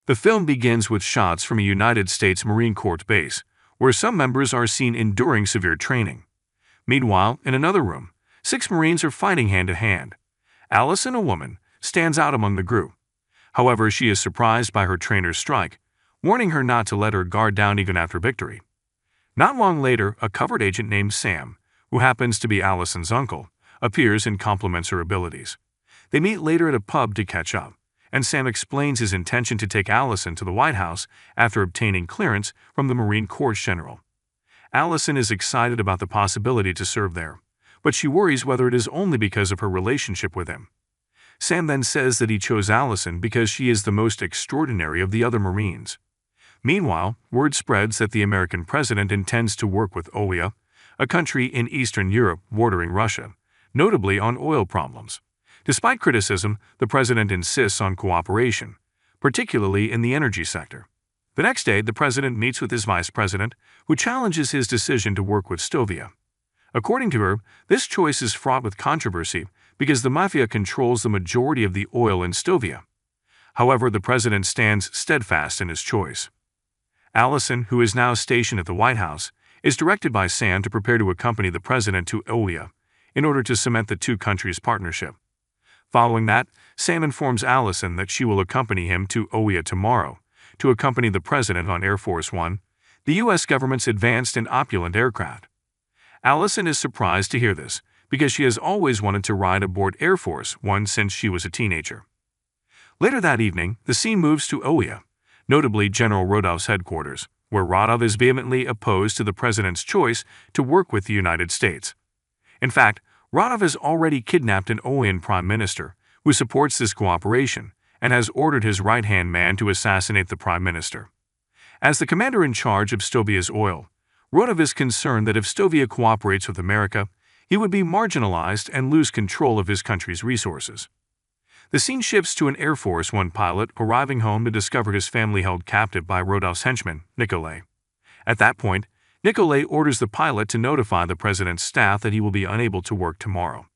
The film begins with shots from a United States Marine Corps base, where some members are seen enduring severe training. Meanwhile, in another room, 6 Marines are fighting hand-to-hand. Allison, a woman, stands out among the group. However, she is surprised by her trainer's strike, warning her not to let her guard down even after victory. Not long later, a covert agent named Sam, who happens to be Allison's uncle, appears and compliments her abilities. They meet later at a pub to catch up, and Sam explains his intention to take Allison to the White House after obtaining clearance from the Marine Corps general. Allison is excited about the possibility to serve there, but she worries whether it is only because of her relationship with him. Sam then says that he chose Allison because she is the most extraordinary of the other Marines. Meanwhile, word spreads that the American president intends to work with OEA, a country in Eastern Europe bordering Russia, notably on oil problems. Despite criticism, the president insists on cooperation, particularly in the energy sector. The next day, the president meets with his vice president, who challenges his decision to work with Stovia. According to her, this choice is fraught with controversy because the mafia controls the majority of the oil in Stovia. However, the president stands steadfast in his choice. Allison, who is now stationed at the White House, is directed by Sam to prepare to accompany the president to OEA in order to cement the two countries' partnership. Following that, Sam informs Allison that she will accompany him to OEA tomorrow to accompany the president on Air Force One, the U.S. government's advanced and opulent aircraft. Allison is surprised to hear this because she has always wanted to ride aboard Air Force One since she was a teenager. Later that evening, the scene moves to OEA, notably General Rodov's headquarters, where Rodov is vehemently opposed to the president's choice to work with the United States. In fact, Rodov has already kidnapped an OEA prime minister who supports this cooperation and has ordered his right-hand man to assassinate the prime minister. As the commander in charge of Stovia's oil, Rodov is concerned that if Stovia cooperates with America, he would be marginalized and lose control of his country's resources. The scene shifts to an Air Force One pilot arriving home to discover his family held captive by Rodov's henchman, Nikolai. At that point, Nikolai orders the pilot to notify the president's staff that he will be unable to work tomorrow.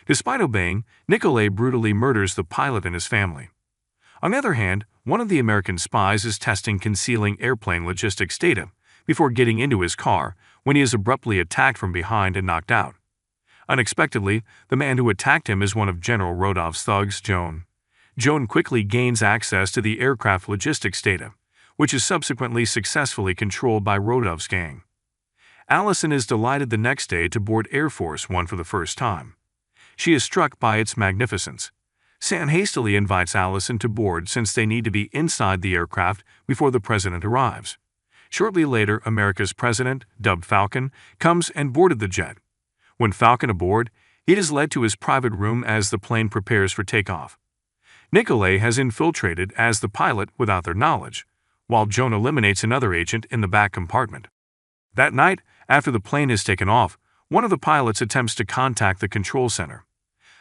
Despite obeying, Nikolai brutally murders the pilot and his family. On the other hand, one of the American spies is testing concealing airplane logistics data before getting into his car when he is abruptly attacked from behind and knocked out. Unexpectedly, the man who attacked him is one of General Rodov's thugs, Joan. Joan quickly gains access to the aircraft logistics data, which is subsequently successfully controlled by Rodov's gang. Allison is delighted the next day to board Air Force One for the first time. She is struck by its magnificence. Sam hastily invites Allison to board since they need to be inside the aircraft before the president arrives. Shortly later, America's president, dubbed Falcon, comes and boarded the jet. When Falcon aboard, he is led to his private room as the plane prepares for takeoff. Nikolai has infiltrated as the pilot without their knowledge, while Joan eliminates another agent in the back compartment. That night, after the plane is taken off, one of the pilots attempts to contact the control center.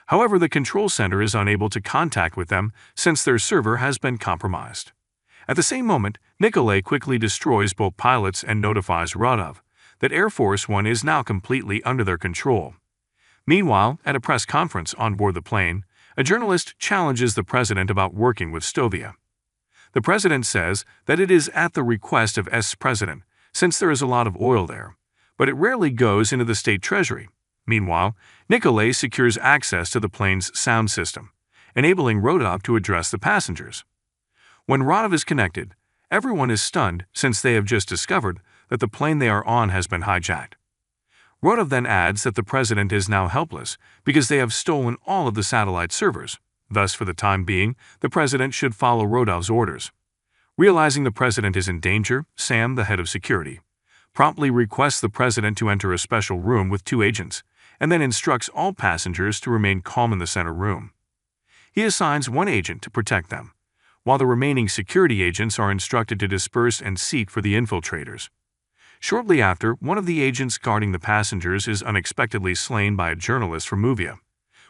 However, the control center is unable to contact with them since their server has been compromised. At the same moment, Nikolai quickly destroys both pilots and notifies Rodov that Air Force One is now completely under their control. Meanwhile, at a press conference on board the plane, a journalist challenges the president about working with Stovia. The president says that it is at the request of S-President, since there is a lot of oil there, but it rarely goes into the state treasury. Meanwhile, Nikolai secures access to the plane's sound system, enabling Rodov to address the passengers. When Rodov is connected, everyone is stunned since they have just discovered that the plane they are on has been hijacked. Rodov then adds that the president is now helpless because they have stolen all of the satellite servers. Thus, for the time being, the president should follow Rodov's orders. Realizing the president is in danger, Sam, the head of security, promptly requests the president to enter a special room with 2 agents, and then instructs all passengers to remain calm in the center room. He assigns 1 agent to protect them, while the remaining security agents are instructed to disperse and seek for the infiltrators. Shortly after, one of the agents guarding the passengers is unexpectedly slain by a journalist from Movia,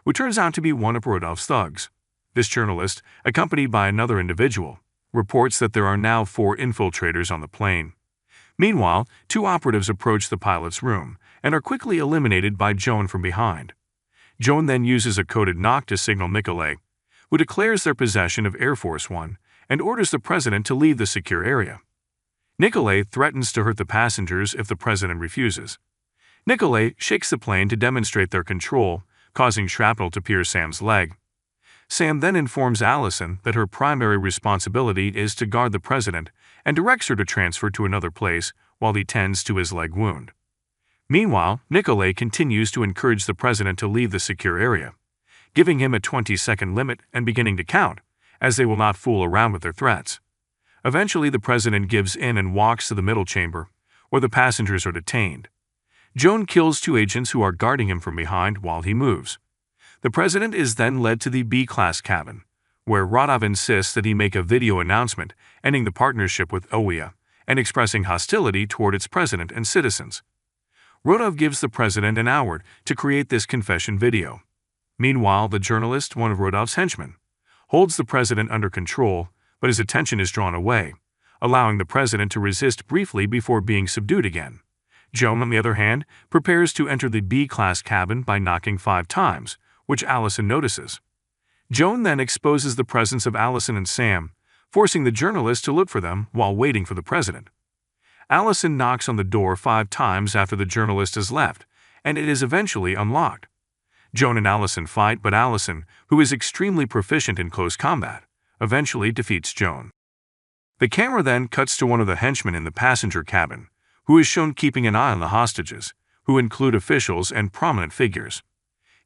who turns out to be one of Rodov's thugs. This journalist, accompanied by another individual, reports that there are now 4 infiltrators on the plane. Meanwhile, 2 operatives approach the pilot's room and are quickly eliminated by Joan from behind. Joan then uses a coded knock to signal Nikolai, who declares their possession of Air Force One and orders the president to leave the secure area. Nikolai threatens to hurt the passengers if the president refuses. Nikolai shakes the plane to demonstrate their control, causing shrapnel to pierce Sam's leg. Sam then informs Allison that her primary responsibility is to guard the president and directs her to transfer to another place while he tends to his leg wound. Meanwhile, Nikolai continues to encourage the president to leave the secure area, giving him a 20-second limit and beginning to count, as they will not fool around with their threats. Eventually, the president gives in and walks to the middle chamber, where the passengers are detained. Joan kills 2 agents who are guarding him from behind while he moves. The president is then led to the B-class cabin, where Rodov insists that he make a video announcement ending the partnership with OEA and expressing hostility toward its president and citizens. Rodov gives the president an hour to create this confession video. Meanwhile, the journalist, one of Rodov's henchmen, holds the president under control, but his attention is drawn away, allowing the president to resist briefly before being subdued again. Joan, on the other hand, prepares to enter the B-class cabin by knocking 5 times, which Allison notices. Joan then exposes the presence of Allison and Sam, forcing the journalist to look for them while waiting for the president. Allison knocks on the door 5 times after the journalist has left, and it is eventually unlocked. Joan and Allison fight, but Allison, who is extremely proficient in close combat, eventually defeats Joan. The camera then cuts to one of the henchmen in the passenger cabin, who is shown keeping an eye on the hostages, who include officials and prominent figures.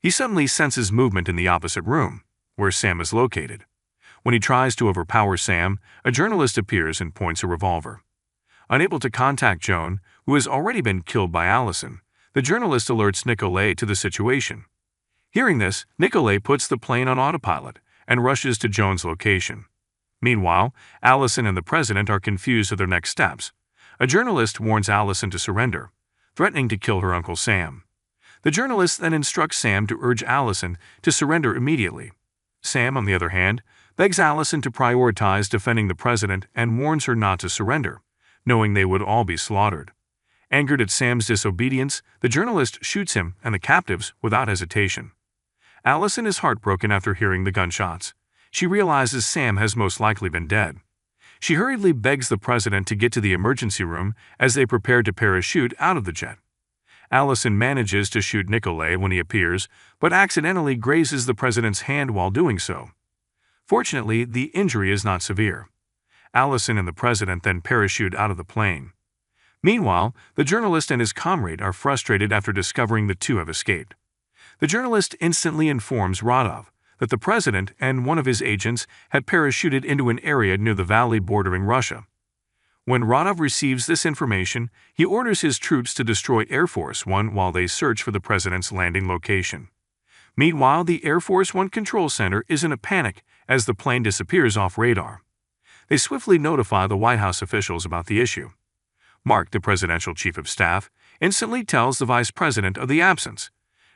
He suddenly senses movement in the opposite room, where Sam is located. When he tries to overpower Sam, a journalist appears and points a revolver. Unable to contact Joan, who has already been killed by Allison, the journalist alerts Nikolai to the situation. Hearing this, Nikolai puts the plane on autopilot and rushes to Joan's location. Meanwhile, Allison and the president are confused of their next steps. A journalist warns Allison to surrender, threatening to kill her Uncle Sam. The journalist then instructs Sam to urge Allison to surrender immediately. Sam, on the other hand, begs Allison to prioritize defending the president and warns her not to surrender, knowing they would all be slaughtered. Angered at Sam's disobedience, the journalist shoots him and the captives without hesitation. Allison is heartbroken after hearing the gunshots. She realizes Sam has most likely been dead. She hurriedly begs the president to get to the emergency room as they prepare to parachute out of the jet. Allison manages to shoot Nikolai when he appears, but accidentally grazes the president's hand while doing so. Fortunately, the injury is not severe. Allison and the president then parachute out of the plane. Meanwhile, the journalist and his comrade are frustrated after discovering the 2 have escaped. The journalist instantly informs Rodov that the president and one of his agents had parachuted into an area near the valley bordering Russia. When Rodov receives this information, he orders his troops to destroy Air Force One while they search for the president's landing location. Meanwhile, the Air Force One control center is in a panic as the plane disappears off radar. They swiftly notify the White House officials about the issue. Mark, the presidential chief of staff, instantly tells the vice president of the absence.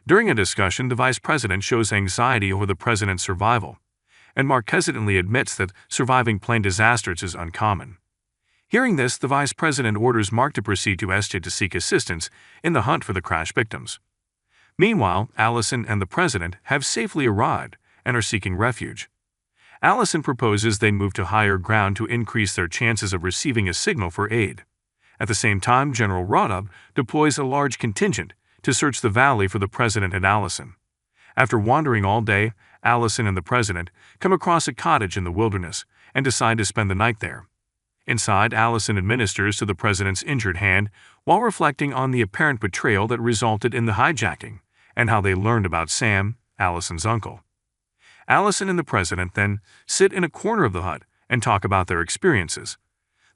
During a discussion, the vice president shows anxiety over the president's survival, and Mark hesitantly admits that surviving plane disasters is uncommon. Hearing this, the vice president orders Mark to proceed to SJ to seek assistance in the hunt for the crash victims. Meanwhile, Allison and the president have safely arrived and are seeking refuge. Allison proposes they move to higher ground to increase their chances of receiving a signal for aid. At the same time, General Rodov deploys a large contingent to search the valley for the president and Allison. After wandering all day, Allison and the president come across a cottage in the wilderness and decide to spend the night there. Inside, Allison administers to the president's injured hand while reflecting on the apparent betrayal that resulted in the hijacking and how they learned about Sam, Allison's uncle. Allison and the president then sit in a corner of the hut and talk about their experiences.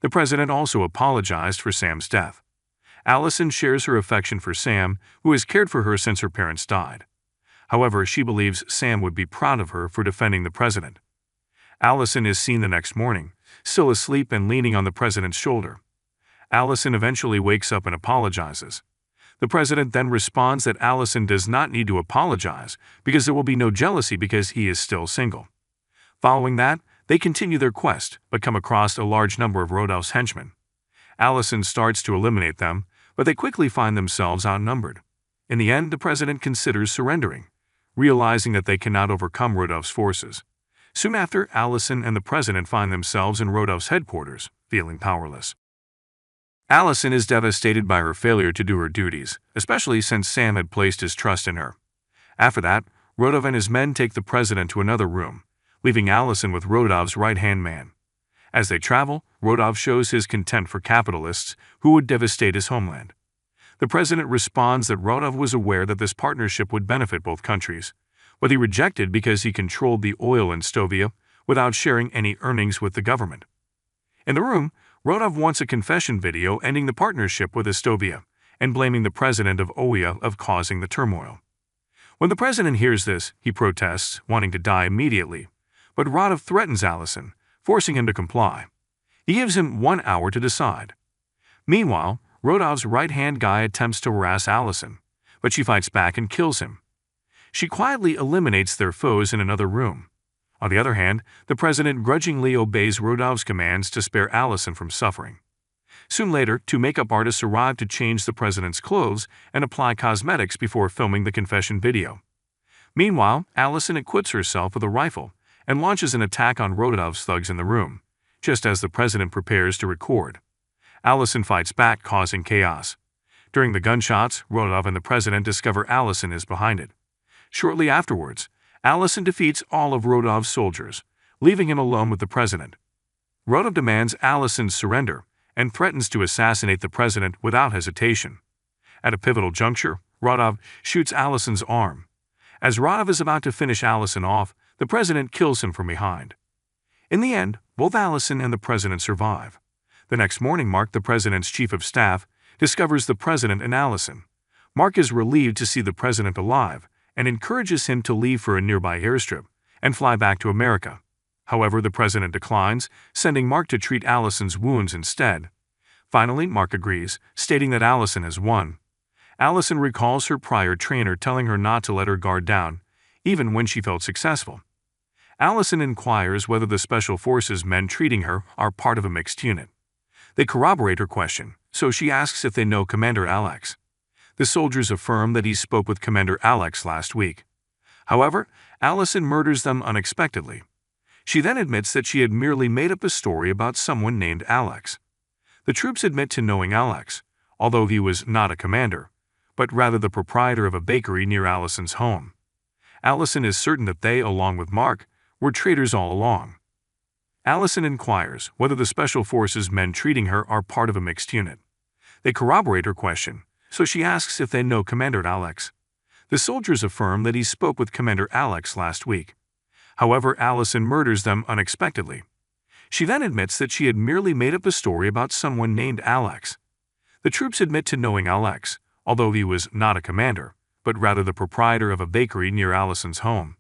The president also apologized for Sam's death. Allison shares her affection for Sam, who has cared for her since her parents died. However, she believes Sam would be proud of her for defending the president. Allison is seen the next morning, still asleep and leaning on the president's shoulder. Allison eventually wakes up and apologizes. The president then responds that Allison does not need to apologize because there will be no jealousy because he is still single. Following that, they continue their quest but come across a large number of Rodov's henchmen. Allison starts to eliminate them, but they quickly find themselves outnumbered. In the end, the president considers surrendering, realizing that they cannot overcome Rodov's forces. Soon after, Allison and the president find themselves in Rodolph's headquarters, feeling powerless. Allison is devastated by her failure to do her duties, especially since Sam had placed his trust in her. After that, Rodolph and his men take the president to another room, leaving Allison with Rodolph's right-hand man. As they travel, Rodolph shows his contempt for capitalists who would devastate his homeland. The president responds that Rodolph was aware that this partnership would benefit both countries, but he rejected because he controlled the oil in Stovia without sharing any earnings with the government. In the room, Rodolph wants a confession video ending the partnership with Estovia and blaming the president of Oia of causing the turmoil. When the president hears this, he protests, wanting to die immediately, but Rodolph threatens Allison, forcing him to comply. He gives him 1 hour to decide. Meanwhile, Rodolph's right-hand guy attempts to harass Allison, but she fights back and kills him. She quietly eliminates their foes in another room. On the other hand, the president grudgingly obeys Rodolph's commands to spare Allison from suffering. Soon later, 2 makeup artists arrive to change the president's clothes and apply cosmetics before filming the confession video. Meanwhile, Allison equips herself with a rifle and launches an attack on Rodolph's thugs in the room, just as the president prepares to record. Allison fights back, causing chaos. During the gunshots, Rodolph and the president discover Allison is behind it. Shortly afterwards, Allison defeats all of Rodolph's soldiers, leaving him alone with the president. Rodolph demands Allison's surrender and threatens to assassinate the president without hesitation. At a pivotal juncture, Rodolph shoots Allison's arm. As Rodolph is about to finish Allison off, the president kills him from behind. In the end, both Allison and the president survive. The next morning, Mark, the president's chief of staff, discovers the president and Allison. Mark is relieved to see the president alive and encourages him to leave for a nearby airstrip and fly back to America. However, the president declines, sending Mark to treat Allison's wounds instead. Finally, Mark agrees, stating that Allison has won. Allison recalls her prior trainer telling her not to let her guard down, even when she felt successful. Allison inquires whether the Special Forces men treating her are part of a mixed unit. They corroborate her question, so she asks if they know Commander Alex. The soldiers affirm that he spoke with Commander Alex last week. However, Allison murders them unexpectedly. She then admits that she had merely made up a story about someone named Alex. The troops admit to knowing Alex, although he was not a commander, but rather the proprietor of a bakery near Allison's home. Allison is certain that they, along with Mark, were traitors all along. Allison inquires whether the Special Forces men treating her are part of a mixed unit. They corroborate her question, so she asks if they know Commander Alex. The soldiers affirm that he spoke with Commander Alex last week. However, Allison murders them unexpectedly. She then admits that she had merely made up a story about someone named Alex. The troops admit to knowing Alex, although he was not a commander, but rather the proprietor of a bakery near Allison's home.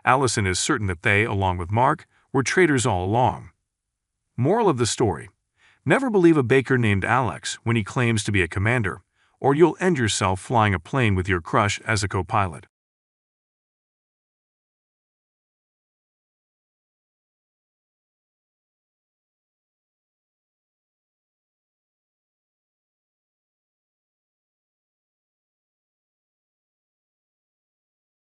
Allison is certain that they, along with Mark, were traitors all along. Moral of the story: never believe a baker named Alex when he claims to be a commander, or you'll end yourself flying a plane with your crush as a co-pilot.